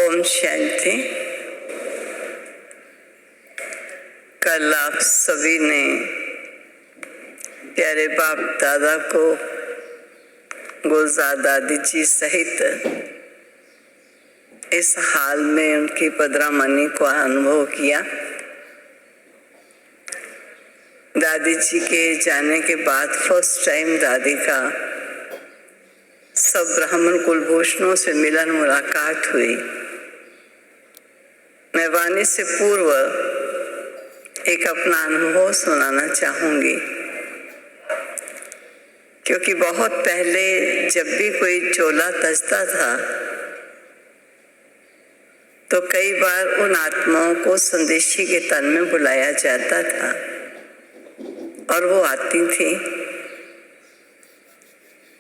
ओम शांति। कल आप सभी ने प्यारे बाप दादा को गुलजार दादी जी सहित इस हाल में उनकी पधरामनी को अनुभव किया। दादी जी के जाने के बाद फर्स्ट टाइम दादी का सब ब्राह्मण कुलभूषणों से मिलन मुलाकात हुई। मैं वाणी से पूर्व एक अपना अनुभव सुनाना चाहूंगी, क्योंकि बहुत पहले जब भी कोई चोला तजता था तो कई बार उन आत्माओं को संदेशी के तन में बुलाया जाता था और वो आती थी,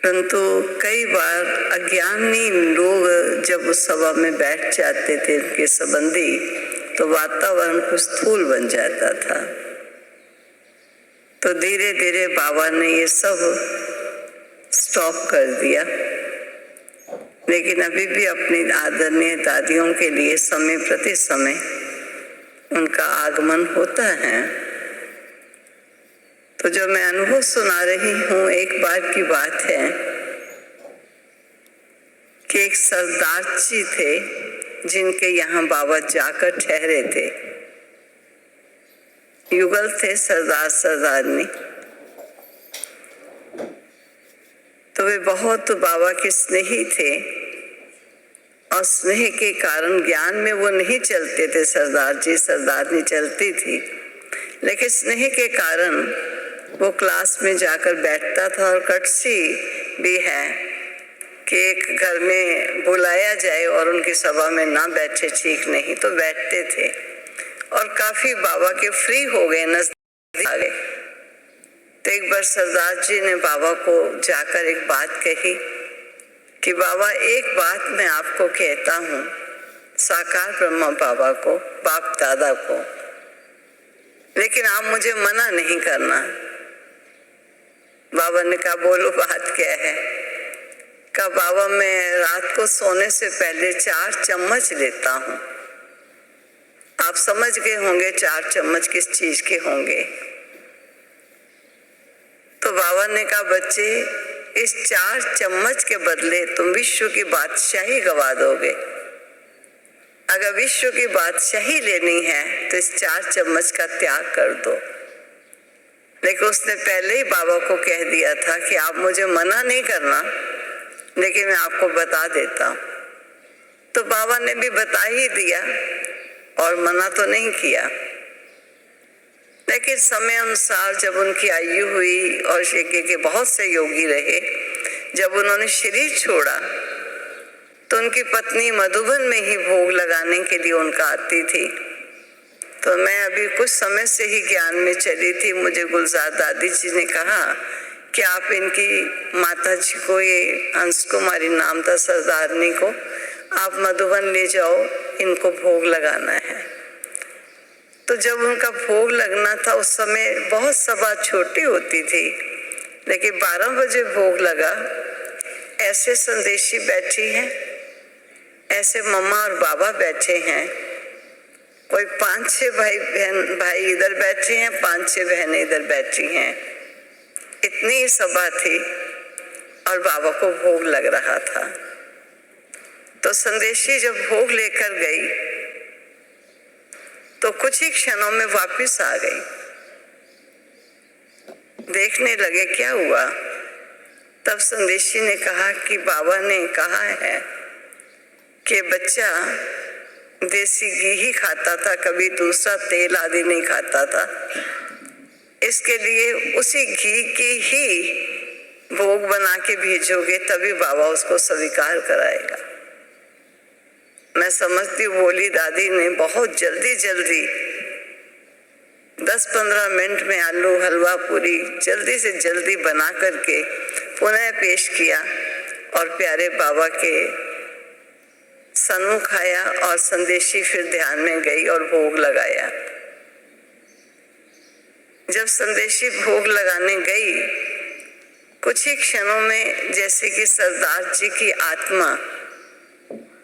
परंतु कई बार अज्ञानी लोग जब उस सभा में बैठ जाते थे उनके संबंधी, तो वातावरण कुछ स्थूल बन जाता था। तो धीरे धीरे बाबा ने ये सब स्टॉप कर दिया, लेकिन अभी भी अपनी आदरणीय दादियों के लिए समय प्रति समय उनका आगमन होता है। तो जो मैं अनुभव सुना रही हूँ, एक बार की बात है कि एक सरदार जी थे जिनके यहाँ बाबा जाकर ठहरे थे। युगल थे सरदार सरदारनी। तो वे बहुत बाबा के स्नेही थे और स्नेह के कारण ज्ञान में वो नहीं चलते थे। सरदार जी सरदारनी चलती थी, लेकिन स्नेह के कारण वो क्लास में जाकर बैठता था। और कटसी भी है कि एक घर में बुलाया जाए और उनकी सभा में ना बैठे ठीक नहीं, तो बैठते थे। और काफी बाबा के फ्री हो गए, नजदीक आ गए। तो एक बार सरदार जी ने बाबा को जाकर एक बात कही कि बाबा, एक बात मैं आपको कहता हूँ, साकार ब्रह्मा बाबा को, बाप दादा को, लेकिन आप मुझे मना नहीं करना। बाबा ने कहा, बोलो बात क्या है। कहा, बाबा मैं रात को सोने से पहले 4 चम्मच लेता हूँ। आप समझ गए होंगे 4 चम्मच किस चीज के होंगे। तो बाबा ने कहा, बच्चे इस 4 चम्मच के बदले तुम विश्व की बादशाही गवा दोगे। अगर विश्व की बादशाही लेनी है तो इस 4 चम्मच का त्याग कर दो। लेकिन उसने पहले ही बाबा को कह दिया था कि आप मुझे मना नहीं करना, लेकिन मैं आपको बता देता हूँ। तो बाबा ने भी बता ही दिया और मना तो नहीं किया। लेकिन समय अनुसार जब उनकी आयु हुई और यज्ञ के बहुत से योगी रहे, जब उन्होंने शरीर छोड़ा तो उनकी पत्नी मधुबन में ही भोग लगाने के लिए उनका आती थी। तो मैं अभी कुछ समय से ही ज्ञान में चली थी। मुझे गुलजार दादी जी ने कहा कि आप इनकी माता जी को, ये हंस कुमारी नाम था सरदारनी को, आप मधुबन ले जाओ, इनको भोग लगाना है। तो जब उनका भोग लगना था, उस समय बहुत सभा छोटी होती थी, लेकिन 12 बजे भोग लगा। ऐसे संदेशी बैठी हैं, ऐसे मम्मा और बाबा बैठे हैं, कोई 5-6 भाई इधर बैठे हैं, 5-6 बहनें इधर बैठी हैं। इतनी ही सभा थी और बाबा को भोग लग रहा था। तो संदेशी जब भोग लेकर गई तो कुछ ही क्षणों में वापस आ गई। देखने लगे क्या हुआ। तब संदेशी ने कहा कि बाबा ने कहा है कि बच्चा देसी घी ही खाता था, कभी दूसरा तेल आदि नहीं खाता था, इसके लिए उसी घी की ही भोग बना के भेजोगे तभी बाबा उसको स्वीकार कराएगा। मैं समझती बोली दादी ने बहुत जल्दी 10-15 मिनट में आलू हलवा पूरी जल्दी से जल्दी बना करके पुनः पेश किया और प्यारे बाबा के सन्मुख आया। और संदेशी फिर ध्यान में गई और भोग लगाया। जब संदेशी भोग लगाने गई, कुछ ही क्षणों में जैसे कि सरदार जी की आत्मा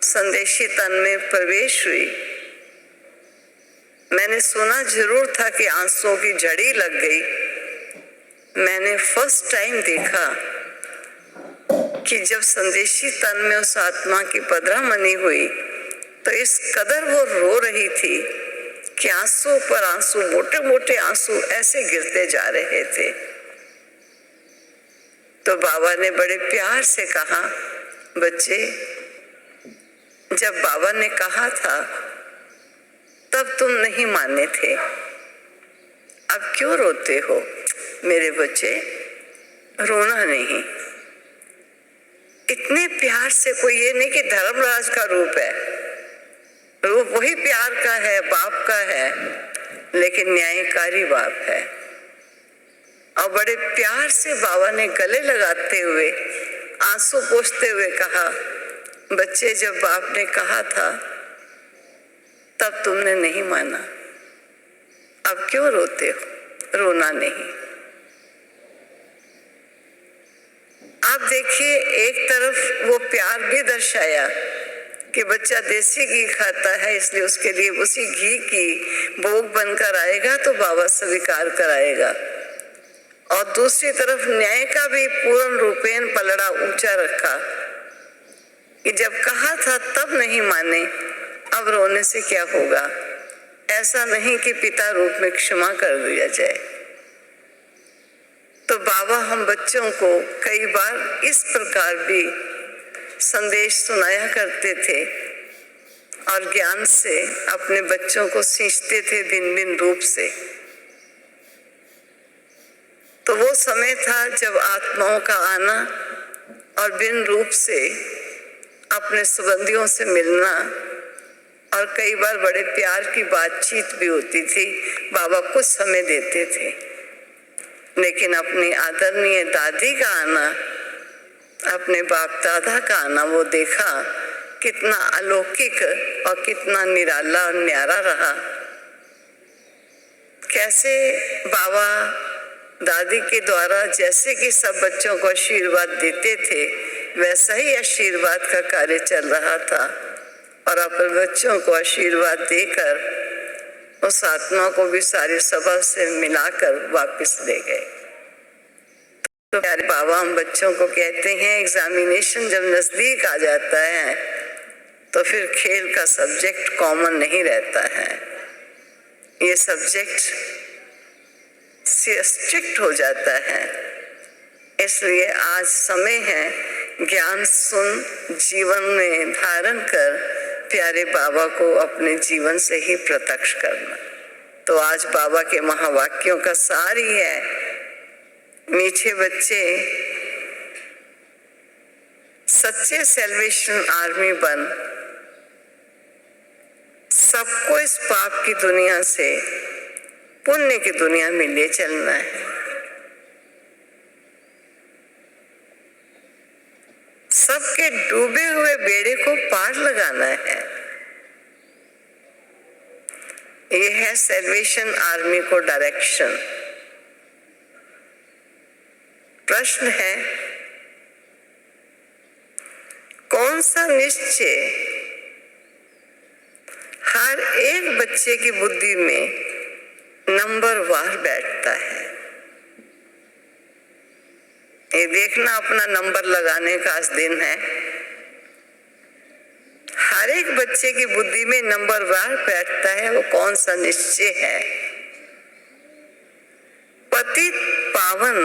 संदेशी तन में प्रवेश हुई। मैंने सुना जरूर था कि आंसुओं की झड़ी लग गई। मैंने फर्स्ट टाइम देखा कि जब संदेशी तन में उस आत्मा की पधरामनी हुई तो इस कदर वो रो रही थी कि आंसू पर आंसू, मोटे मोटे आंसू ऐसे गिरते जा रहे थे। तो बाबा ने बड़े प्यार से कहा, बच्चे, जब बाबा ने कहा था तब तुम नहीं माने थे, अब क्यों रोते हो? मेरे बच्चे, रोना नहीं। इतने प्यार से, कोई ये नहीं कि धर्मराज का रूप है, रूप वही प्यार का है, बाप का है, लेकिन न्यायकारी बाप है। और बड़े प्यार से बाबा ने गले लगाते हुए, आंसू पोंछते हुए कहा, बच्चे, जब बाप ने कहा था तब तुमने नहीं माना, अब क्यों रोते हो? रोना नहीं। आप देखिए, एक तरफ वो प्यार भी दर्शाया कि बच्चा देसी घी खाता है, इसलिए उसके लिए उसी घी की भोग बनकर आएगा तो बाबा स्वीकार कराएगा। और दूसरी तरफ न्याय का भी पूर्ण रूपेण पलड़ा ऊंचा रखा कि जब कहा था तब नहीं माने, अब रोने से क्या होगा? ऐसा नहीं कि पिता रूप में क्षमा कर दिया जाए। तो बाबा हम बच्चों को कई बार इस प्रकार भी संदेश सुनाया करते थे और ज्ञान से अपने बच्चों को सींचते थे भिन्न भिन्न रूप से। तो वो समय था जब आत्माओं का आना और भिन्न रूप से अपने संबंधियों से मिलना, और कई बार बड़े प्यार की बातचीत भी होती थी। बाबा कुछ समय देते थे, लेकिन अपनी आदरणीय दादी का आना, अपने बाप दादा का आना वो देखा कितना अलौकिक और कितना निराला और न्यारा रहा। कैसे बाबा दादी के द्वारा जैसे कि सब बच्चों को आशीर्वाद देते थे, वैसा ही आशीर्वाद का कार्य चल रहा था। और अपने बच्चों को आशीर्वाद देकर उस आत्मा को भी सारी सभा से मिलाकर वापस ले गए। तो प्यारे बाबा हम बच्चों को कहते हैं, एग्जामिनेशन जब नजदीक आ जाता है तो फिर खेल का सब्जेक्ट कॉमन नहीं रहता है, ये सब्जेक्ट स्ट्रिक्ट हो जाता है। इसलिए आज समय है ज्ञान सुन जीवन में धारण कर प्यारे बाबा को अपने जीवन से ही प्रत्यक्ष करना। तो आज बाबा के महावाक्यों का सार ही है, मीठे बच्चे, सच्चे सेल्वेशन आर्मी बन, सबको इस पाप की दुनिया से पुण्य की दुनिया में ले चलना है। सबके डूबे हुए बेड़े को पार लगाना है। यह है सेल्वेशन आर्मी को डायरेक्शन। प्रश्न है, कौन सा निश्चय हर एक बच्चे की बुद्धि में नंबरवार बैठता है? ये देखना अपना नंबर लगाने का आज दिन है। हर एक बच्चे की बुद्धि में नंबरवार बैठता है, वो कौन सा निश्चय है? पतित पावन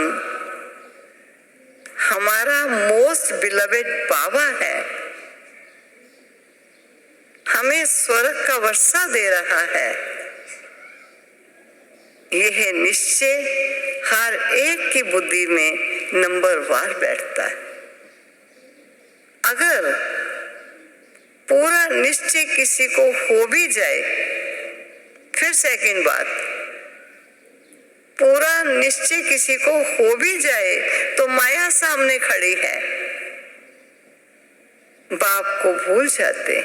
हमारा मोस्ट बिलवेड बाबा है, हमें स्वर्ग का वर्षा दे रहा है। यह निश्चय हर एक की बुद्धि में नंबरवार बैठता है। अगर पूरा निश्चय किसी को हो भी जाए, फिर सेकंड बात, पूरा निश्चय किसी को हो भी जाए तो माया सामने खड़ी है, बाप को भूल जाते।